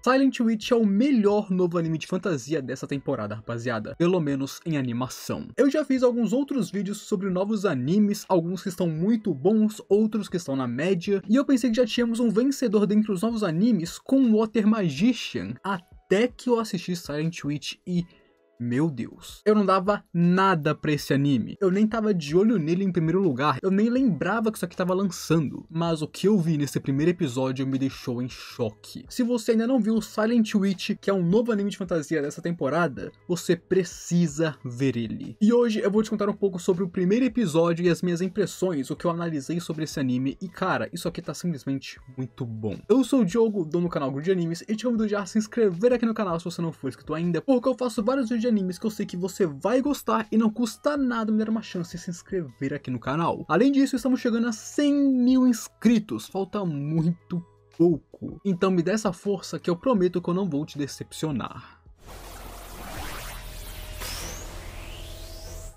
Silent Witch é o melhor novo anime de fantasia dessa temporada, rapaziada. Pelo menos em animação. Eu já fiz alguns outros vídeos sobre novos animes, alguns que estão muito bons, outros que estão na média. E eu pensei que já tínhamos um vencedor dentre os novos animes com Water Magician. Até que eu assisti Silent Witch e... meu Deus, eu não dava nada pra esse anime. Eu nem tava de olho nele em primeiro lugar. Eu nem lembrava que isso aqui tava lançando. Mas o que eu vi nesse primeiro episódio me deixou em choque. Se você ainda não viu Silent Witch, que é um novo anime de fantasia dessa temporada, você precisa ver ele. E hoje eu vou te contar um pouco sobre o primeiro episódio e as minhas impressões, o que eu analisei sobre esse anime. E cara, isso aqui tá simplesmente muito bom. Eu sou o Diogo, dono do canal Gru de Animes, e te convido já a se inscrever aqui no canal se você não for inscrito ainda, porque eu faço vários vídeos de animes que eu sei que você vai gostar e não custa nada me dar uma chance de se inscrever aqui no canal. Além disso, estamos chegando a 100 mil inscritos, falta muito pouco. Então me dê essa força que eu prometo que eu não vou te decepcionar.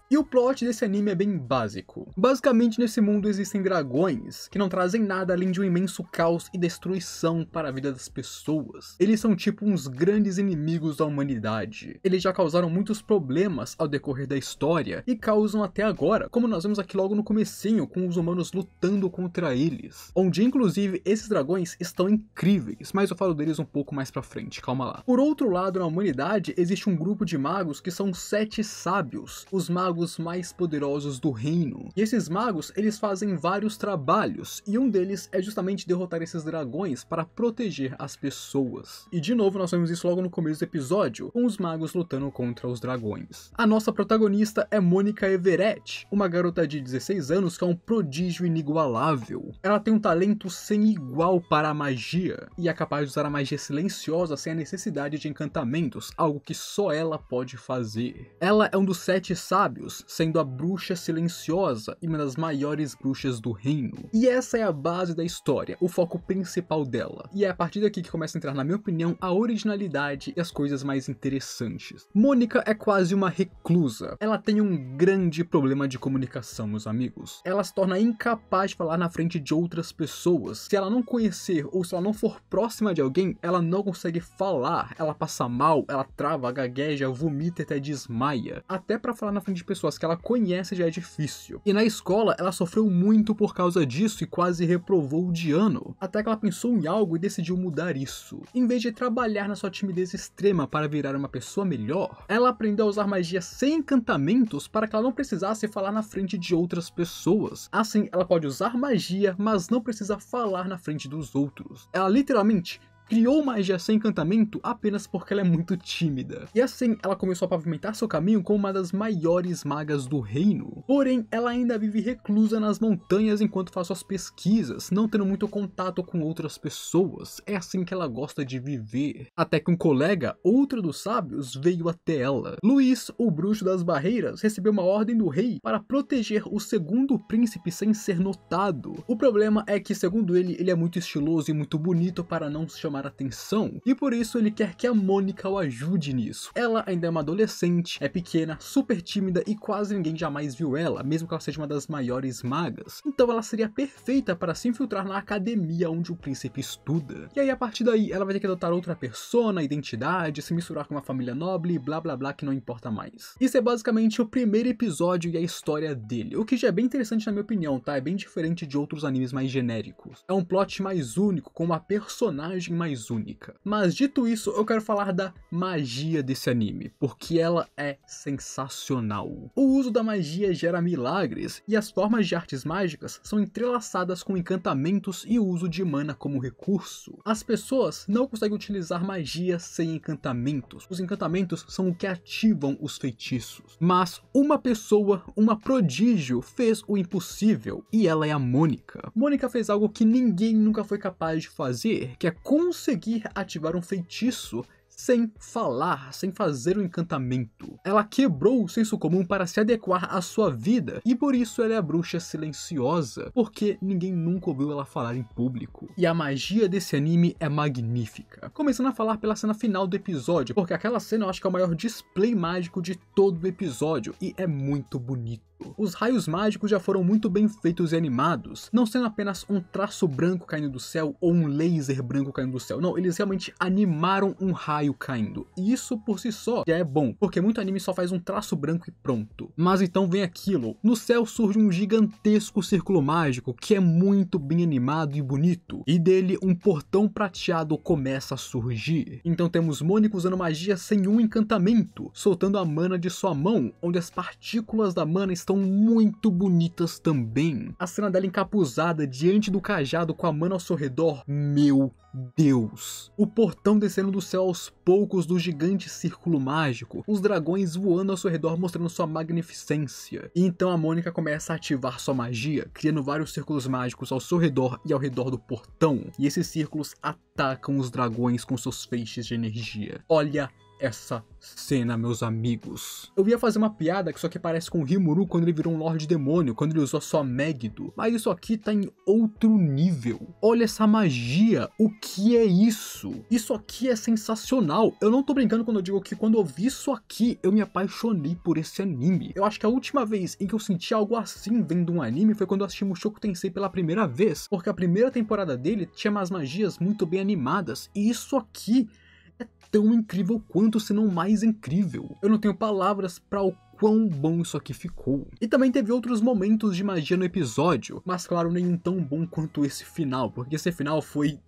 E o plot desse anime é bem básico. Basicamente, nesse mundo existem dragões que não trazem nada além de um imenso caos e destruição para a vida das pessoas. Eles são tipo uns grandes inimigos da humanidade. Eles já causaram muitos problemas ao decorrer da história e causam até agora, como nós vemos aqui logo no comecinho, com os humanos lutando contra eles. Onde inclusive esses dragões estão incríveis, mas eu falo deles um pouco mais pra frente, calma lá. Por outro lado, na humanidade existe um grupo de magos que são 7 sábios, os magos mais poderosos do reino. E esses magos, eles fazem vários trabalhos, e um deles é justamente derrotar esses dragões para proteger as pessoas. E de novo nós vemos isso logo no começo do episódio, com os magos lutando contra os dragões. A nossa protagonista é Monica Everett, uma garota de 16 anos que é um prodígio inigualável. Ela tem um talento sem igual para a magia, e é capaz de usar a magia silenciosa sem a necessidade de encantamentos, algo que só ela pode fazer. Ela é um dos 7 sábios, sendo a bruxa silenciosa e uma das maiores bruxas do reino. E essa é a base da história, o foco principal dela. E é a partir daqui que começa a entrar, na minha opinião, a originalidade e as coisas mais interessantes. Mônica é quase uma reclusa. Ela tem um grande problema de comunicação, meus amigos. Ela se torna incapaz de falar na frente de outras pessoas. Se ela não conhecer ou se ela não for próxima de alguém, ela não consegue falar. Ela passa mal, ela trava, gagueja, vomita e até desmaia. Até pra falar na frente de pessoas que ela conhece já é difícil. E na escola ela sofreu muito por causa disso e quase reprovou de ano. Até que ela pensou em algo e decidiu mudar isso. Em vez de trabalhar na sua timidez extrema para virar uma pessoa melhor, ela aprendeu a usar magia sem encantamentos para que ela não precisasse falar na frente de outras pessoas. Assim, ela pode usar magia, mas não precisa falar na frente dos outros. Ela literalmente criou magia sem encantamento apenas porque ela é muito tímida. E assim, ela começou a pavimentar seu caminho como uma das maiores magas do reino. Porém, ela ainda vive reclusa nas montanhas enquanto faz suas pesquisas, não tendo muito contato com outras pessoas. É assim que ela gosta de viver. Até que um colega, outro dos sábios, veio até ela. Luís, o bruxo das barreiras, recebeu uma ordem do rei para proteger o segundo príncipe sem ser notado. O problema é que, segundo ele é muito estiloso e muito bonito para não se chamar atenção, e por isso ele quer que a Mônica o ajude nisso. Ela ainda é uma adolescente, é pequena, super tímida e quase ninguém jamais viu ela, mesmo que ela seja uma das maiores magas. Então ela seria perfeita para se infiltrar na academia onde o príncipe estuda. E aí a partir daí ela vai ter que adotar outra persona, identidade, se misturar com uma família nobre e blá blá blá que não importa mais. Isso é basicamente o primeiro episódio e a história dele, o que já é bem interessante na minha opinião, tá? É bem diferente de outros animes mais genéricos. É um plot mais único, com uma personagem mais única. Mas dito isso, eu quero falar da magia desse anime, porque ela é sensacional. O uso da magia gera milagres, e as formas de artes mágicas são entrelaçadas com encantamentos e o uso de mana como recurso. As pessoas não conseguem utilizar magia sem encantamentos. Os encantamentos são o que ativam os feitiços. Mas uma pessoa, uma prodígio, fez o impossível, e ela é a Mônica. Mônica fez algo que ninguém nunca foi capaz de fazer, que é conseguir ativar um feitiço sem falar, sem fazer o encantamento. Ela quebrou o senso comum para se adequar à sua vida, e por isso ela é a bruxa silenciosa, porque ninguém nunca ouviu ela falar em público. E a magia desse anime é magnífica. Começando a falar pela cena final do episódio, porque aquela cena eu acho que é o maior display mágico de todo o episódio, e é muito bonito. Os raios mágicos já foram muito bem feitos e animados, não sendo apenas um traço branco caindo do céu ou um laser branco caindo do céu. Não, eles realmente animaram um raio caindo. E isso por si só já é bom, porque muito anime só faz um traço branco e pronto. Mas então vem aquilo. No céu surge um gigantesco círculo mágico que é muito bem animado e bonito. E dele um portão prateado começa a surgir. Então temos Mônica usando magia sem um encantamento, soltando a mana de sua mão, onde as partículas da mana estão muito bonitas também. A cena dela encapuzada diante do cajado com a mana ao seu redor, meu Deus. O portão descendo do céu aos poucos do gigante círculo mágico, os dragões voando ao seu redor mostrando sua magnificência. E então a Mônica começa a ativar sua magia, criando vários círculos mágicos ao seu redor e ao redor do portão. E esses círculos atacam os dragões com seus feixes de energia. Olha essa cena, meus amigos. Eu ia fazer uma piada que isso aqui parece com o Rimuru quando ele virou um Lorde Demônio, quando ele usou sua Megiddo, mas isso aqui tá em outro nível. Olha essa magia, o que é isso? Isso aqui é sensacional. Eu não tô brincando quando eu digo que quando eu vi isso aqui, eu me apaixonei por esse anime. Eu acho que a última vez em que eu senti algo assim vendo um anime foi quando eu assisti Mushoku Tensei pela primeira vez, porque a primeira temporada dele tinha umas magias muito bem animadas, e isso aqui é tão incrível quanto, se não mais incrível. Eu não tenho palavras para o quão bom isso aqui ficou. E também teve outros momentos de magia no episódio, mas claro, nenhum tão bom quanto esse final, porque esse final foi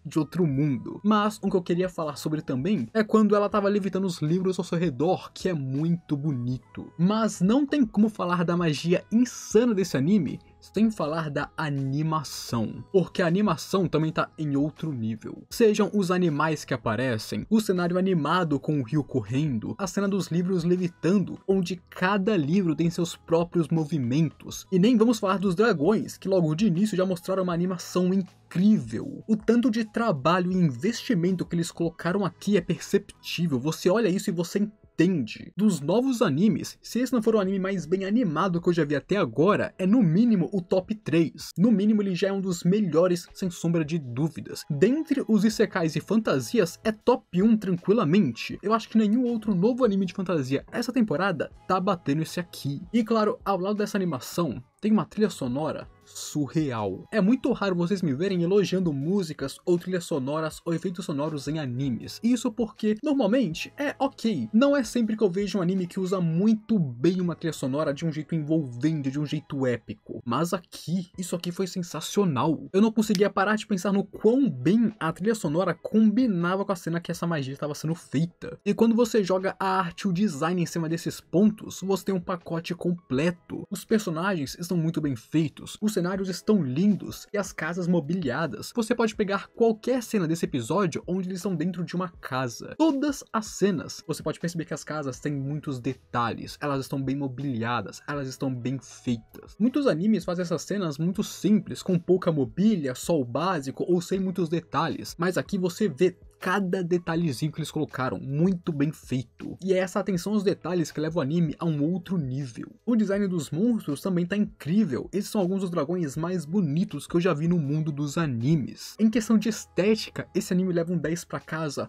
de outro mundo. Mas o que eu queria falar sobre também é quando ela tava levitando os livros ao seu redor, que é muito bonito. Mas não tem como falar da magia insana desse anime sem falar da animação, porque a animação também tá em outro nível. Sejam os animais que aparecem, o cenário animado com o rio correndo, a cena dos livros levitando, onde cada livro tem seus próprios movimentos. E nem vamos falar dos dragões, que logo de início já mostraram uma animação incrível. O tanto de trabalho e investimento que eles colocaram aqui é perceptível. Você olha isso e você entende. Dos novos animes, se esse não for o anime mais bem animado que eu já vi até agora, é no mínimo o top 3. No mínimo ele já é um dos melhores, sem sombra de dúvidas. Dentre os isekais e fantasias, é top 1 tranquilamente. Eu acho que nenhum outro novo anime de fantasia essa temporada tá batendo esse aqui. E claro, ao lado dessa animação, tem uma trilha sonora surreal. É muito raro vocês me verem elogiando músicas ou trilhas sonoras ou efeitos sonoros em animes. Isso porque, normalmente, é ok. Não é sempre que eu vejo um anime que usa muito bem uma trilha sonora de um jeito envolvente, de um jeito épico. Mas aqui, isso aqui foi sensacional. Eu não conseguia parar de pensar no quão bem a trilha sonora combinava com a cena que essa magia estava sendo feita. E quando você joga a arte e o design em cima desses pontos, você tem um pacote completo. Os personagens estão muito bem feitos, os cenários estão lindos e as casas mobiliadas. Você pode pegar qualquer cena desse episódio onde eles estão dentro de uma casa. Todas as cenas, você pode perceber que as casas têm muitos detalhes, elas estão bem mobiliadas, elas estão bem feitas. Muitos animes fazem essas cenas muito simples, com pouca mobília, só o básico ou sem muitos detalhes, mas aqui você vê cada detalhezinho que eles colocaram, muito bem feito. E é essa atenção aos detalhes que leva o anime a um outro nível. O design dos monstros também tá incrível. Esses são alguns dos dragões mais bonitos que eu já vi no mundo dos animes. Em questão de estética, esse anime leva um 10 pra casa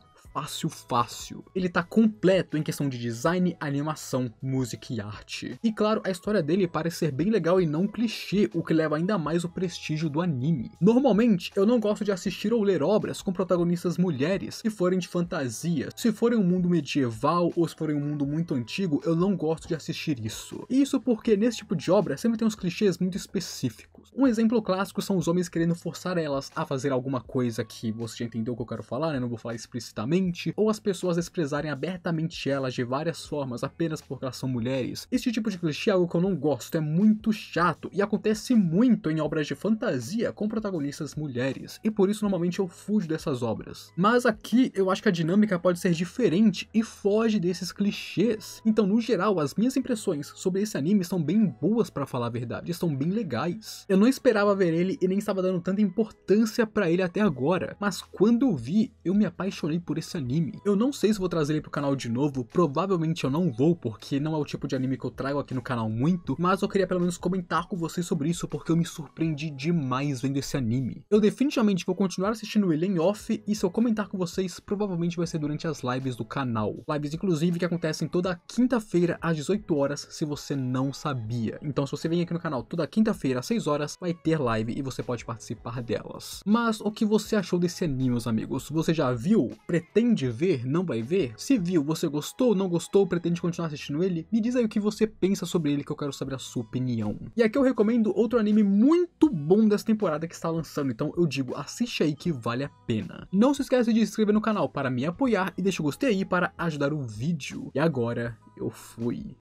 fácil. Ele tá completo em questão de design, animação, música e arte. E claro, a história dele parece ser bem legal e não clichê, o que leva ainda mais o prestígio do anime. Normalmente, eu não gosto de assistir ou ler obras com protagonistas mulheres, se forem de fantasia. Se forem um mundo medieval ou se forem um mundo muito antigo, eu não gosto de assistir isso. Isso porque nesse tipo de obra sempre tem uns clichês muito específicos. Um exemplo clássico são os homens querendo forçar elas a fazer alguma coisa que você já entendeu o que eu quero falar, né? Não vou falar explicitamente. Ou as pessoas desprezarem abertamente elas de várias formas apenas porque elas são mulheres. Esse tipo de clichê é algo que eu não gosto, é muito chato e acontece muito em obras de fantasia com protagonistas mulheres, e por isso normalmente eu fujo dessas obras. Mas aqui eu acho que a dinâmica pode ser diferente e foge desses clichês. Então, no geral, as minhas impressões sobre esse anime estão bem boas, pra falar a verdade, estão bem legais. Eu não esperava ver ele e nem estava dando tanta importância pra ele até agora, mas quando eu vi, eu me apaixonei por esse desse anime. Eu não sei se vou trazer ele pro canal de novo, provavelmente eu não vou, porque não é o tipo de anime que eu trago aqui no canal muito, mas eu queria pelo menos comentar com vocês sobre isso, porque eu me surpreendi demais vendo esse anime. Eu definitivamente vou continuar assistindo ele em off, e se eu comentar com vocês, provavelmente vai ser durante as lives do canal. Lives, inclusive, que acontecem toda quinta-feira às 18 horas, se você não sabia. Então, se você vem aqui no canal toda quinta-feira às 6 horas, vai ter live e você pode participar delas. Mas o que você achou desse anime, meus amigos? Você já viu? Pretende ver? Não vai ver? Se viu, você gostou? Não gostou? Pretende continuar assistindo ele? Me diz aí o que você pensa sobre ele, que eu quero saber a sua opinião. E aqui eu recomendo outro anime muito bom dessa temporada que está lançando, então eu digo, assiste aí que vale a pena. Não se esqueça de se inscrever no canal para me apoiar e deixa o gostei aí para ajudar o vídeo. E agora, eu fui.